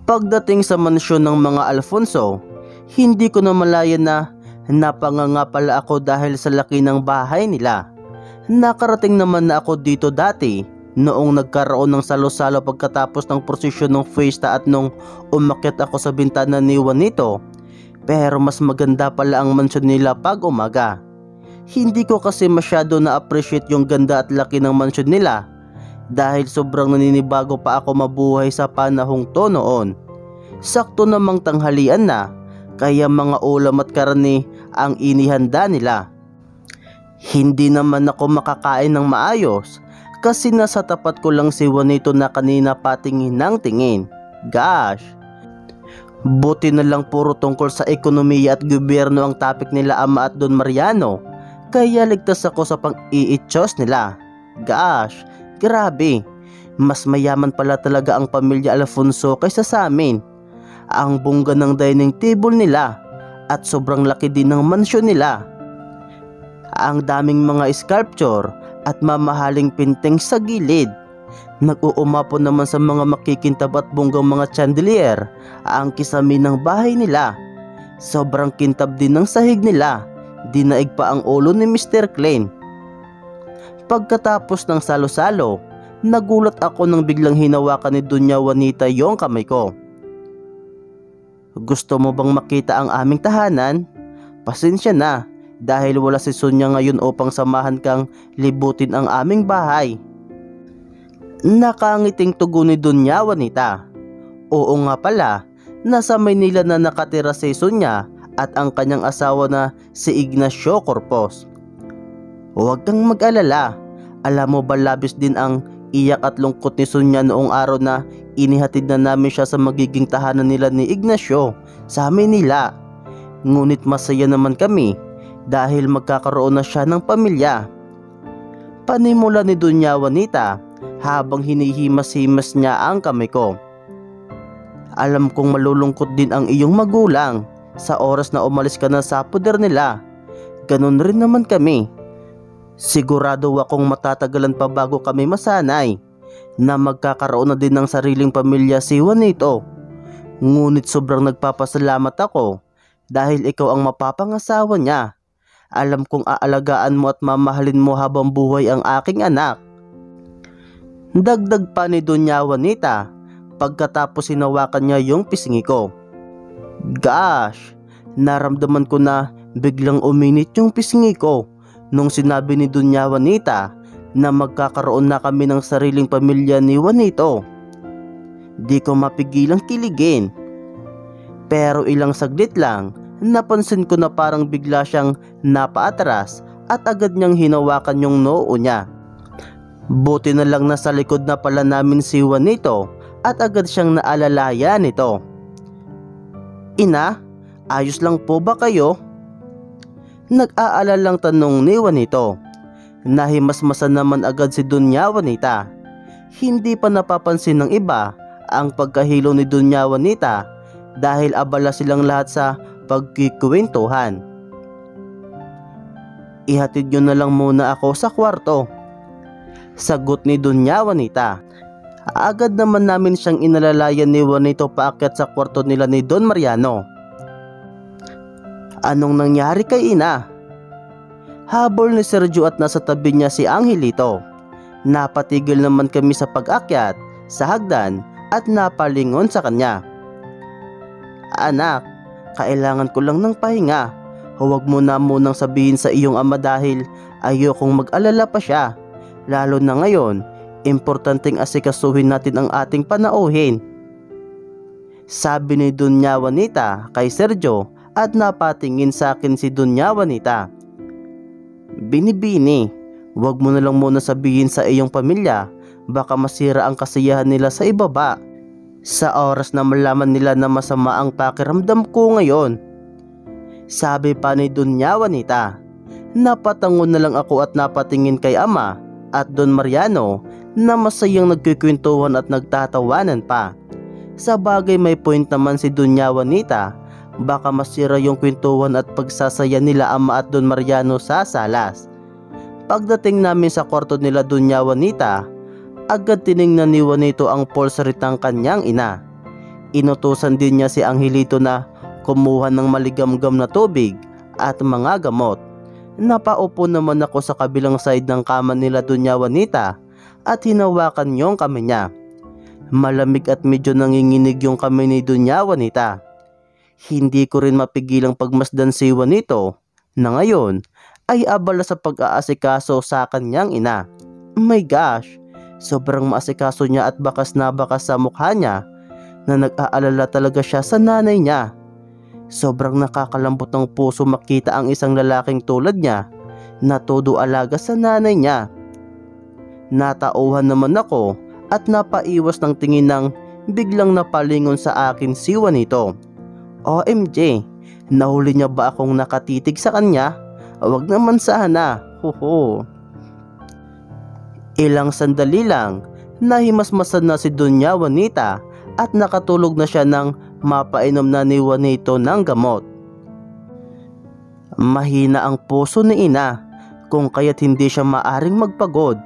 Pagdating sa mansyon ng mga Alfonso, hindi ko na malaya na napanganga pala ako dahil sa laki ng bahay nila. Nakarating naman na ako dito dati noong nagkaroon ng salo-salo pagkatapos ng prosesyon ng fiesta at nung umakyat ako sa bintana ni Juanito. Pero mas maganda pala ang mansyon nila pag umaga. Hindi ko kasi masyado na-appreciate yung ganda at laki ng mansyon nila dahil sobrang naninibago pa ako mabuhay sa panahong to noon. Sakto namang tanghalian na, kaya mga ulam at karne ang inihanda nila. Hindi naman ako makakain ng maayos kasi nasa tapat ko lang si Juanito na kanina patingin ng tingin. Gosh! Buti na lang puro tungkol sa ekonomiya at gobyerno ang topic nila Ama at Don Mariano, kaya ligtas ako sa pang-iityos nila. Gosh! Grabe! Mas mayaman pala talaga ang pamilya Alfonso kaysa sa amin. Ang bongga ng dining table nila at sobrang laki din ng mansyon nila. Ang daming mga sculpture at mamahaling pinting sa gilid. Nag-uumapo naman sa mga makikintab at bonggang mga chandelier ang kisame ng bahay nila. Sobrang kintab din ng sahig nila. Dinaig pa ang ulo ni Mr. Klein. Pagkatapos ng salo-salo, nagulat ako nang biglang hinawakan ni Doña Juanita yung kamay ko. Gusto mo bang makita ang aming tahanan? Pasensya na dahil wala si Sonia ngayon upang samahan kang libutin ang aming bahay. Nakangiting tugon ni Doña Juanita. Oo nga pala, nasa Maynila na nakatira si Sonia at ang kanyang asawa na si Ignacio Corpos. Huwag kang mag-alala, alam mo ba labis din ang iyak at lungkot ni Sonia noong araw na inihatid na namin siya sa magiging tahanan nila ni Ignacio sa Manila. Ngunit masaya naman kami dahil magkakaroon na siya ng pamilya. Panimula ni Doña Juanita habang hinihimas-himas niya ang kamay ko. Alam kong malulungkot din ang iyong magulang sa oras na umalis ka na sa poder nila. Ganon rin naman kami. Sigurado akong matatagalan pa bago kami masanay na magkakaroon na din ng sariling pamilya si Juanito. Ngunit sobrang nagpapasalamat ako dahil ikaw ang mapapangasawa niya. Alam kong aalagaan mo at mamahalin mo habang buhay ang aking anak. Dagdag pa ni Doña Juanita pagkatapos hinawakan niya yung pisngi ko. Gosh! Naramdaman ko na biglang uminit yung pisngi ko nung sinabi ni Doña Juanita na magkakaroon na kami ng sariling pamilya ni Juanito. Di ko mapigilang kiligin. Pero ilang saglit lang, napansin ko na parang bigla siyang napaatras at agad niyang hinawakan yung noo niya. Buti na lang nasa likod na pala namin si Juanito at agad siyang naalalaya nito. Ina, ayos lang po ba kayo? Nag-aalalang tanong ni Juanito. Nahimasmasan naman agad si Doña Juanita. Hindi pa napapansin ng iba ang pagkahilo ni Doña Juanita dahil abala silang lahat sa pagkikwentuhan. Ihatid nyo na lang muna ako sa kwarto, sagot ni Doña Juanita. Agad naman namin siyang inalalayan ni Juanito paakyat sa kwarto nila ni Don Mariano. Anong nangyari kay ina? Habol ni Sergio at nasa tabi niya si Angelito. Napatigil naman kami sa pag-akyat sa hagdan at napalingon sa kanya. Anak, kailangan ko lang ng pahinga. Huwag mo na munang sabihin sa iyong ama dahil ayokong mag-alala pa siya. Lalo na ngayon, importanteng asikasuhin natin ang ating panauhin. Sabi ni Doña Juanita kay Sergio at napatingin sa akin si Doña Juanita. Binibini, huwag mo na lang muna sabihin sa iyong pamilya, baka masira ang kasiyahan nila sa ibaba. Sa oras na malaman nila na masama ang pakiramdam ko ngayon. Sabi pa ni Doña Juanita. Napatangon na lang ako at napatingin kay ama at Don Mariano na masayang nagkikwentuhan at nagtatawanan pa. Sa bagay may point naman si Doña Juanita. Baka masira yung kwentuhan at pagsasaya nila ama at Don Mariano sa salas. Pagdating namin sa kwarto nila Doña Juanita, agad tiningnan ni Juanito ang pulse rate ng kanyang ina. Inutusan din niya si Angelito na kumuha ng maligamgam na tubig at mga gamot. Napaupo naman ako sa kabilang side ng kama nila Doña Juanita at hinawakan yung kamay niya. Malamig at medyo nanginginig yung kamay ni Doña Juanita. Hindi ko rin mapigilang pagmasdan si Juanito na ngayon ay abala sa pag-aasikaso sa kanyang ina. My gosh, sobrang maasikaso niya at bakas na bakas sa mukha niya na nag-aalala talaga siya sa nanay niya. Sobrang nakakalambot ng puso makita ang isang lalaking tulad niya na todo alaga sa nanay niya. Natauhan naman ako at napaiwas ng tingin ng biglang napalingon sa akin si Juanito. OMG, nahuli niya ba akong nakatitig sa kanya? Wag naman sana, huho. Ilang sandali lang, nahimasmasan na si Doña Juanita at nakatulog na siya nang mapainom na ni Juanito ng gamot. Mahina ang puso ni ina kung kaya't hindi siya maaring magpagod.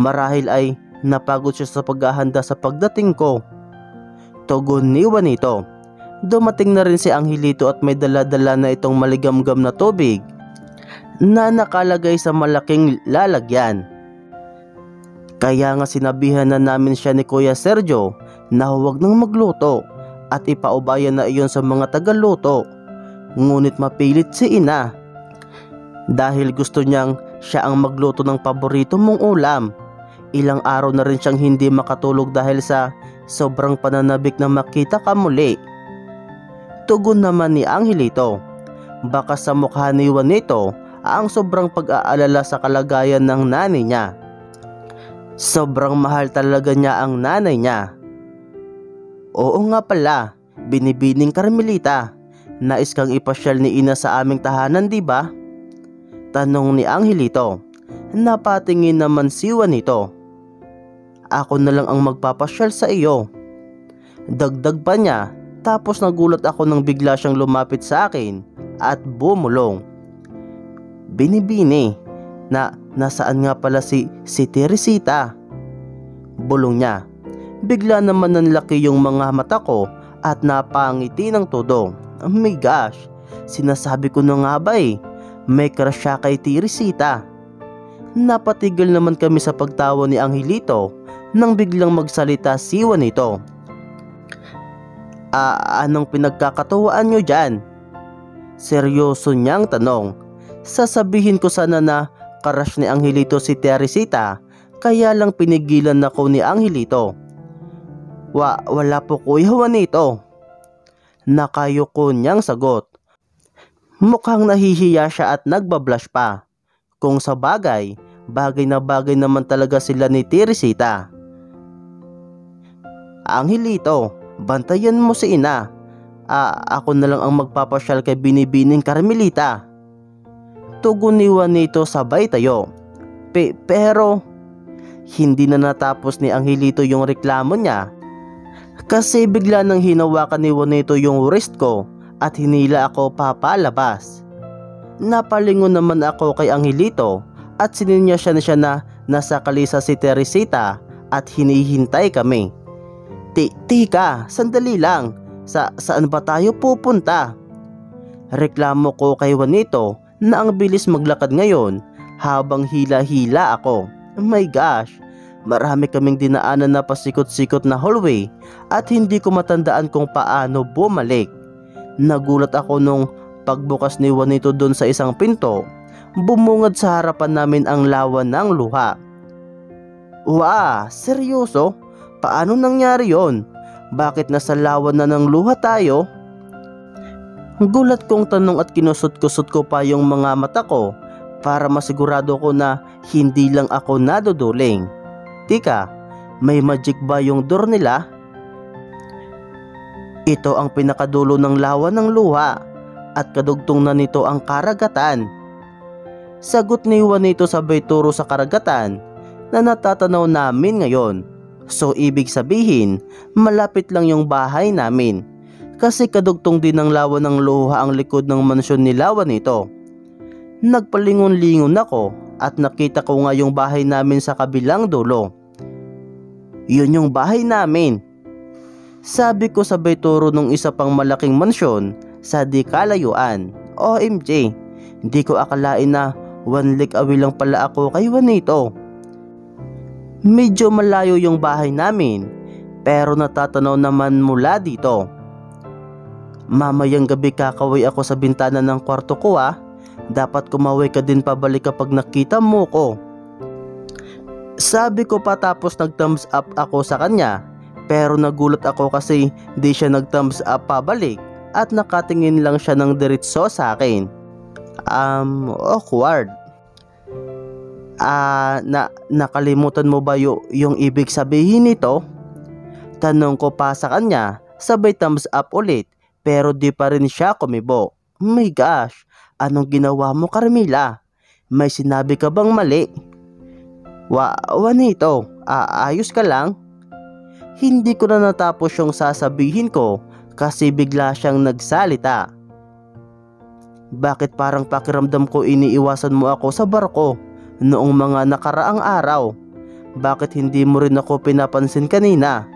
Marahil ay napagod siya sa paghahanda sa pagdating ko. Tugon ni Juanito. Dumating na rin si Angelito at may dala-dala na itong maligamgam na tubig na nakalagay sa malaking lalagyan. Kaya nga sinabihan na namin siya ni Kuya Sergio na huwag nang magluto at ipaubayan na iyon sa mga tagaluto. Ngunit mapilit si ina dahil gusto niyang siya ang magluto ng paborito mong ulam. Ilang araw na rin siyang hindi makatulog dahil sa sobrang pananabik na makita ka muli. Tugon naman ni Angelito. Baka sa mukha ni Juanito ang sobrang pag-aalala sa kalagayan ng nanay niya. Sobrang mahal talaga niya ang nanay niya. Oo nga pala, Binibining Carmelita, nais kang ipasyal ni ina sa aming tahanan, di ba? Tanong ni Angelito. Napatingin naman si Juanito. Ako na lang ang magpapasyal sa iyo. Dagdag pa niya. Tapos nagulat ako nang bigla siyang lumapit sa akin at bumulong. Binibini, nasaan nga pala si Teresita? Bulong niya. Bigla naman nanlaki yung mga mata ko at napangiti ng todo. Oh my gosh, sinasabi ko na nga ba may crush siya kay Teresita. Napatigil naman kami sa pagtawa ni Angelito nang biglang magsalita si Juanito. Anong pinagkakatuwaan nyo dyan? Seryoso niyang tanong. Sasabihin ko sana na crush ni Angelito si Teresita, kaya lang pinigilan ako ni Angelito. Wala po Kuya Juanito. Nakayuko niyang sagot. Mukhang nahihiya siya at nagbablush pa. Kung sa bagay na bagay naman talaga sila ni Teresita. Angelito, bantayan mo si ina. Ako na lang ang magpapasyal kay Binibining Carmelita. Tugon ni Juanito sabay tayo. Pero hindi na natapos ni Angelito yung reklamo niya. Kasi bigla nang hinawakan ni Juanito yung wrist ko at hinila ako papalabas. Napalingon naman ako kay Angelito at sininyasya na siya na nasa kalisa si Teresita at hinihintay kami. Tika, sandali lang. Saan ba tayo pupunta? Reklamo ko kay Juanito na ang bilis maglakad ngayon habang hila-hila ako. Oh my gosh, marami kaming dinaanan na pasikot-sikot na hallway at hindi ko matandaan kung paano bumalik. Nagulat ako nung pagbukas ni Juanito doon sa isang pinto. Bumungad sa harapan namin ang lawan ng luha. Wow, seryoso? Paano nangyari yon? Bakit nasa lawan na ng luha tayo? Gulat kong tanong at kinusot-kusot ko pa yung mga mata ko para masigurado ko na hindi lang ako naduduling. Tika, may magic ba yung door nila? Ito ang pinakadulo ng lawan ng luha at kadugtong na nito ang karagatan. Sagot ni Juanito sabay turo sa karagatan na natatanaw namin ngayon. So ibig sabihin, malapit lang yung bahay namin. Kasi kadugtong din ng lawan ng luha ang likod ng mansyon ni Juanito. Nagpalingon-lingon ako at nakita ko nga yung bahay namin sa kabilang dulo. Yun yung bahay namin. Sabi ko sabay turo ng isa pang malaking mansyon sa di kalayuan. OMG, hindi ko akalain na 1 league away lang pala ako kay Juanito. Medyo malayo yung bahay namin, pero natatanaw naman mula dito. Mamayang gabi kakaway ako sa bintana ng kwarto ko Dapat kumaway ka din pabalik kapag nakita mo ko. Sabi ko pa tapos nag-thumbs up ako sa kanya, pero nagulat ako kasi di siya nag-thumbs up pabalik at nakatingin lang siya ng diretso sa akin. Awkward. Nakalimutan mo ba yung ibig sabihin nito? Tanong ko pa sa kanya, sabay thumbs up ulit, pero di pa rin siya kumibo. My gosh, anong ginawa mo, Carmela? May sinabi ka bang mali? Juanito, ayos ka lang? Hindi ko na natapos yung sasabihin ko kasi bigla siyang nagsalita. Bakit parang pakiramdam ko iniiwasan mo ako sa barko noong mga nakaraang araw? Bakit hindi mo rin ako pinapansin kanina?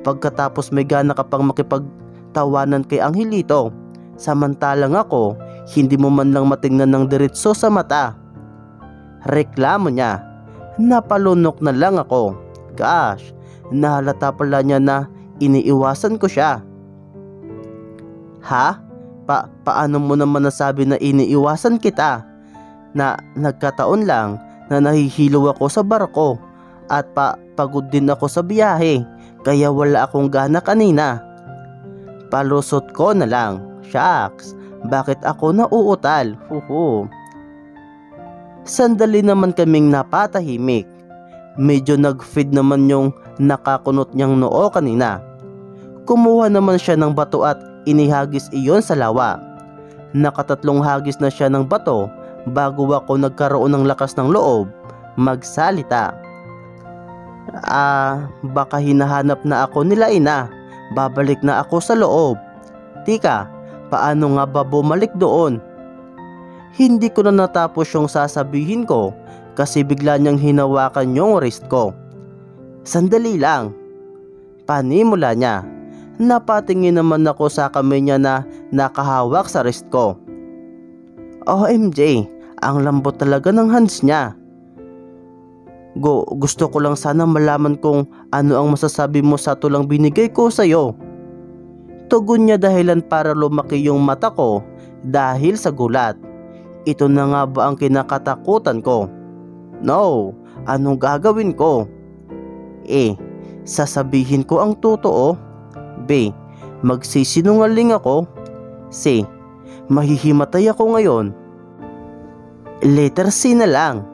Pagkatapos may gana ka pang makipagtawanan kay Angelito, samantalang ako, hindi mo man lang matingnan ng diretso sa mata. Reklamo niya. Napalunok na lang ako. Gosh, nahalata pala niya na iniiwasan ko siya. Ha? Paano mo naman nasabi na iniiwasan kita? Na nagkataon lang na nahihilo ako sa barko at pagod din ako sa biyahe, kaya wala akong gana kanina. Palusot ko na lang. Shucks, bakit ako nauutal? Sandali naman kaming napatahimik. Medyo nag-feed naman yung nakakunot niyang noo kanina. Kumuha naman siya ng bato at inihagis iyon sa lawa. Nakatatlong hagis na siya ng bato bago ako nagkaroon ng lakas ng loob magsalita. Baka hinahanap na ako nila ina. Babalik na ako sa loob. Tika, paano nga ba bumalik doon? Hindi ko na natapos yung sasabihin ko kasi bigla niyang hinawakan yung wrist ko. Sandali lang. Panimula niya. Napatingin naman ako sa kamay niya na nakahawak sa wrist ko. OMG, ang lambot talaga ng hands niya. Gusto ko lang sana malaman kung ano ang masasabi mo sa tulang binigay ko sa'yo. Tugon niya dahilan para lumaki yung mata ko dahil sa gulat. Ito na nga ba ang kinakatakutan ko? No, anong gagawin ko? Sasabihin ko ang totoo. B, magsisinungaling ako. C, mahihimatay ako ngayon. Letter C na lang.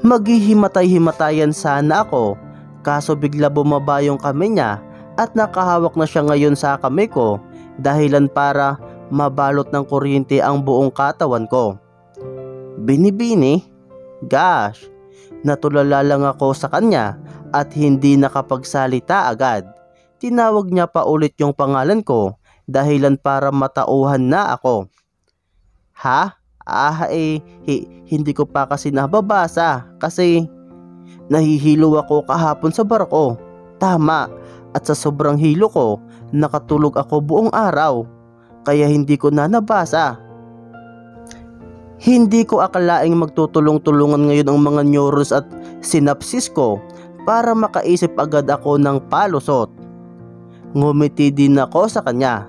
Maghihimatay-himatayan sana ako, kaso bigla bumaba yung kamay niya at nakahawak na siya ngayon sa kamay ko dahilan para mabalot ng kuryente ang buong katawan ko. Binibini? Gosh, natulala lang ako sa kanya at hindi nakapagsalita agad. Tinawag niya pa ulit yung pangalan ko dahilan para matauhan na ako. Ha? Hindi ko pa kasi nababasa kasi nahihilo ako kahapon sa barko. Tama, at sa sobrang hilo ko, nakatulog ako buong araw, kaya hindi ko na nabasa. Hindi ko akalaing magtutulong-tulungan ngayon ang mga neurons at synapses ko para makaisip agad ako ng palusot. Ngumiti din ako sa kanya,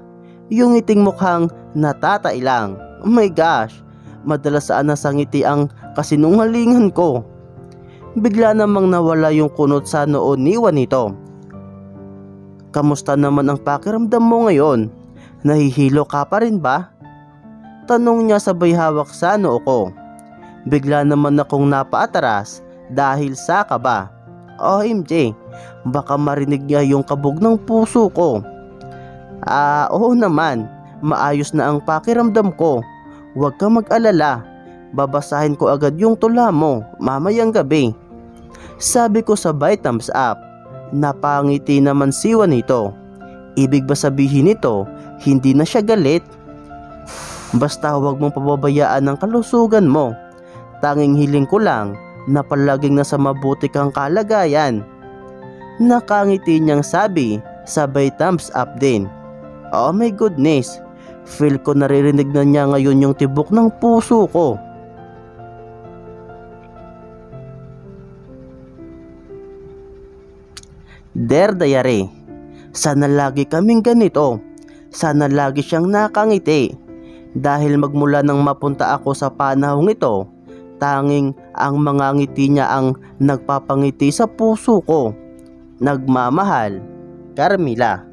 yung ngiting mukhang natatailang. Oh my gosh, madalas saan nasa ngiti ang kasinungalingan ko. Bigla namang nawala yung kunot sa noo ni Juanito. Kamusta naman ang pakiramdam mo ngayon? Nahihilo ka pa rin ba? Tanong niya sabay hawak sa noo ko. Bigla naman akong napaatras dahil sa kaba. OMG, baka marinig niya yung kabog ng puso ko. Oo naman, maayos na ang pakiramdam ko. Huwag kang mag-alala, babasahin ko agad yung tula mo mamayang gabi. Sabi ko sabay thumbs up. Napangiti naman si Juanito. Ibig ba sabihin nito, hindi na siya galit? Basta huwag mong pababayaan ang kalusugan mo. Tanging hiling ko lang na palaging nasa mabuti kang kalagayan. Nakangiti niyang sabi sabay thumbs up din. Oh my goodness, feel ko naririnig na niya ngayon yung tibok ng puso ko. Dear Diary, sana lagi kaming ganito. Sana lagi siyang nakangiti. Dahil magmula nang mapunta ako sa panahong ito, tanging ang mga ngiti niya ang nagpapangiti sa puso ko. Nagmamahal, Carmila.